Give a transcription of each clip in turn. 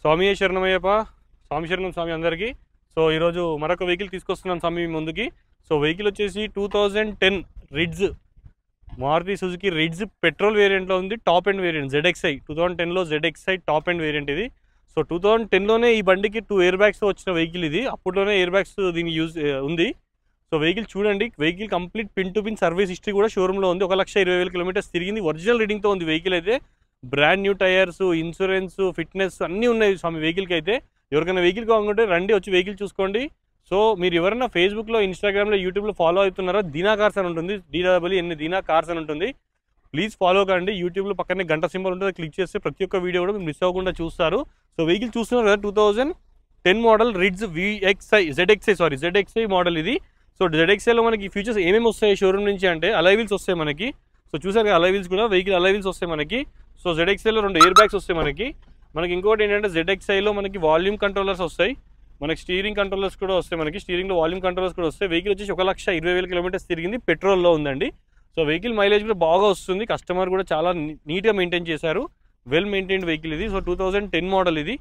స్వామియే శరణమయ్యప్ప. స్వామి శరణం స్వామి అందరికీ. సో ఈరోజు మరొక వెహికల్ తీసుకొస్తున్నాను స్వామి మీ ముందుకి. సో వెహికల్ వచ్చేసి 2010 Ritz, Maruti Suzuki Ritz petrol వేరియంట్లో ఉంది. టాప్ ఎండ్ వేరియంట్ ZXi 2010లో ZXi టాప్ ఎండ్ వేరియంట్ ఇది. సో 2010లోనే ఈ బండికి 2 ఎయిర్ బ్యాగ్స్ వచ్చిన వెహికల్ ఇది. అప్పట్లోనే ఎయిర్ బ్యాగ్స్ దీని యూజ్ ఉంది. సో వెహికల్ చూడండి, vehicle complete pin to pin service history కూడా షోరూంలో ఉంది. 1,20,000 కిలోమీటర్స్ తిరిగింది. ఒరిజినల్ రీడింగ్తో ఉంది వెహికల్ అయితే. Brand new tyres, insurance, fitness అన్నీ ఉన్నాయి స్వామి వెహికల్కి అయితే. ఎవరికైనా వెహికల్ కావాలంటే రండి, వచ్చి వెహికల్ చూసుకోండి. సో మీరు ఎవరైనా ఫేస్బుక్లో, ఇన్స్టాగ్రామ్లో, యూట్యూబ్లో ఫాలో అవుతున్నారో దీనా కార్స్ అని ఉంటుంది, DWN దీనా కార్స్ అని ఉంటుంది. ప్లీజ్ ఫాలో కండి. యూట్యూబ్లో పక్కనే గంట సింబల్ ఉంటుంది, క్లిక్ చేస్తే ప్రతి ఒక్క వీడియో కూడా మీరు మిస్ అవ్వకుండా చూస్తారు. సో వెహికల్ చూస్తున్నారు కదా, 2010 మోడల్ రిడ్జ్ ZXi మోడల్ ఇది. సో ZXiలో మనకి ఫీచర్స్ ఏమేమి వస్తాయి షోరూమ్ నుంచి అంటే, అలై వీల్స్ వస్తాయి మనకి. సో చూసారు కదా అలై వీల్స్ కూడా, వెహికల్ అలై వీల్స్ వస్తాయి మనకి. సో ZXiలో 2 ఎయిర్ బ్యాగ్స్ వస్తాయి మనకి. ఇంకోటి ఏంటంటే ZXiలో మనకి వాల్యూమ్ కంట్రోలర్స్ వస్తాయి, మనకి స్టీరింగ్ కంట్రోలర్స్ కూడా వస్తాయి. మనకి స్టీరింగ్లో వాల్యూమ్ కంట్రోలర్స్ కూడా వస్తాయి. వెహికల్ వచ్చేసి 1,20,000 కిలోమీటర్స్ తిరిగింది, పెట్రోల్లో ఉందండి. సో వెహికల్ మైలేజ్ కూడా బాగా వస్తుంది. కస్టమర్ కూడా చాలా నీట్గా మెయింటైన్ చేశారు. వెల్ మెయింటైన్డ్ వెహికల్ ఇది. సో 2010 మోడల్ ఇది.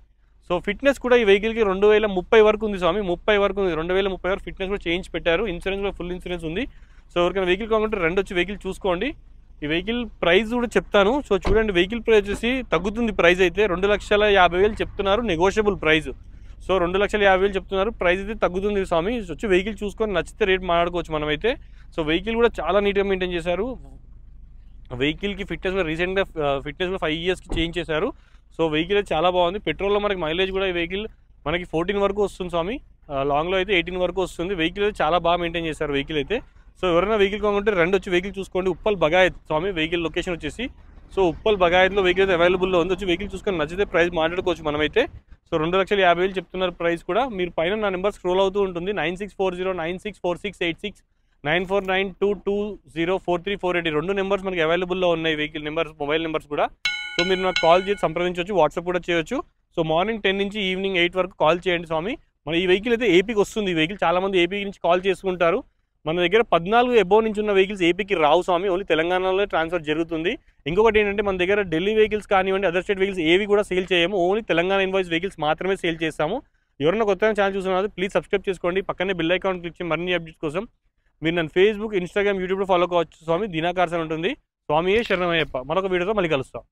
సో ఫిట్నెస్ కూడా ఈ వెహికల్కి 2030 వరకు ఉంది స్వామి, 30 వరకు ఉంది. 2030 వరకు ఫిట్నెస్ కూడా చేంజ్ పెట్టారు. ఇన్సూరెన్స్ కూడా ఫుల్ ఇన్సూరెన్స్ ఉంది. సో ఎవరికైనా వెహికల్ కావాలంటే రెండు వచ్చి వెహికల్ చూసుకోండి. ఈ వెహికల్ ప్రైస్ కూడా చెప్తాను. సో చూడండి, వెహికల్ ప్రైస్ వచ్చేసి తగ్గుతుంది. ప్రైస్ అయితే 2,50,000 చెప్తున్నారు, నెగోషియబుల్ ప్రైస్. సో 2,50,000 చెప్తున్నారు, ప్రైస్ అయితే తగ్గుతుంది స్వామి. వచ్చి వెహికల్ చూసుకొని నచ్చితే రేట్ మాట్లాడుకోవచ్చు మనమైతే. సో వెహికల్ కూడా చాలా నీట్గా మెయింటైన్ చేశారు. వెహికల్కి ఫిట్నెస్ కూడా రీసెంట్గా 5 ఇయర్స్కి చేంజ్ చేశారు. సో వెహికల్ అయితే చాలా బాగుంది. పెట్రోల్లో మనకి మైలేజ్ కూడా ఈ వెహికల్ మనకి 14 వరకు వస్తుంది స్వామి, లాంగ్లో అయితే 18 వరకు వస్తుంది. వెహికల్ అయితే చాలా బాగా మెయింటైన్ చేశారు వెహికల్ అయితే. సో ఎవరైనా వెహికల్ కావాలంటే రెండు వచ్చి వెహికల్ చూసుకోండి. ఉప్పల్ బగాయత్ స్వామి వెహికల్ లొకేషన్ వచ్చేసి. సో ఉప్పల్ బగాయత్లో వెహికల్ అయితే అవైలబుల్లో ఉంది. వచ్చి వెహికల్ చూసుకొని నచ్చితే ప్రైస్ మాట్లాడుకోవచ్చు మనమైతే. సో 2,50,000 చెప్తున్నారు ప్రైస్ కూడా. మీరు పైన నా నెంబర్ స్క్రోల్ అవుతూ ఉంటుంది, 9640964686, 9492204348. 2 నెంబర్స్ మనకి అవైలబుల్లో ఉన్నాయి, వెహికల్ నెంబర్స్, మొబైల్ నెంబర్స్ కూడా. సో మీరు నాకు కాల్ చేసి సంప్రదించవచ్చు, వాట్సాప్ కూడా చేయొచ్చు. సో మార్నింగ్ 10 నుంచి ఈవినింగ్ 8 వరకు కాల్ చేయండి స్వామి. మన ఈ వెహికల్ అయితే ఏపీకి వస్తుంది. ఈ వెహికల్ చాలామంది ఏపీ నుంచి కాల్ చేసుకుంటారు. మన దగ్గర 14 అబోవ్ నుంచి ఉన్న వెహికల్స్ ఏపీకి రావు స్వామి, ఓన్లీ తెలంగాణలో ట్రాన్స్ఫర్ జరుగుతుంది. ఇంకొకటి ఏంటంటే, మన దగ్గర ఢిల్లీ వెహికల్స్ కానివ్వండి, అదర్ స్టేట్ వెహికల్స్ ఏవి కూడా సేల్ చేయము, ఓన్లీ తెలంగాణ ఇన్వాయిస్ వెహికల్స్ మాత్రమే సేల్ చేస్తాము. ఎవరైనా కొత్తగా ఛానల్ చూస్తున్నారు ప్లీజ్ సబ్స్క్రైబ్ చేసుకోండి, పక్కనే బెల్ ఐకాన్ క్లిక్ చేసి మరిన్ని అప్డేట్స్ కోసం. మీరు నన్ను ఫేస్బుక్, ఇన్స్టాగ్రామ్, యూట్యూబ్లో ఫాలో కావచ్చు స్వామి. దీనా కార్స్ అని ఉంటుంది. స్వామియే శరణమయ్యప్ప. మరొక వీడియోతో మళ్ళీ కలుస్తాం.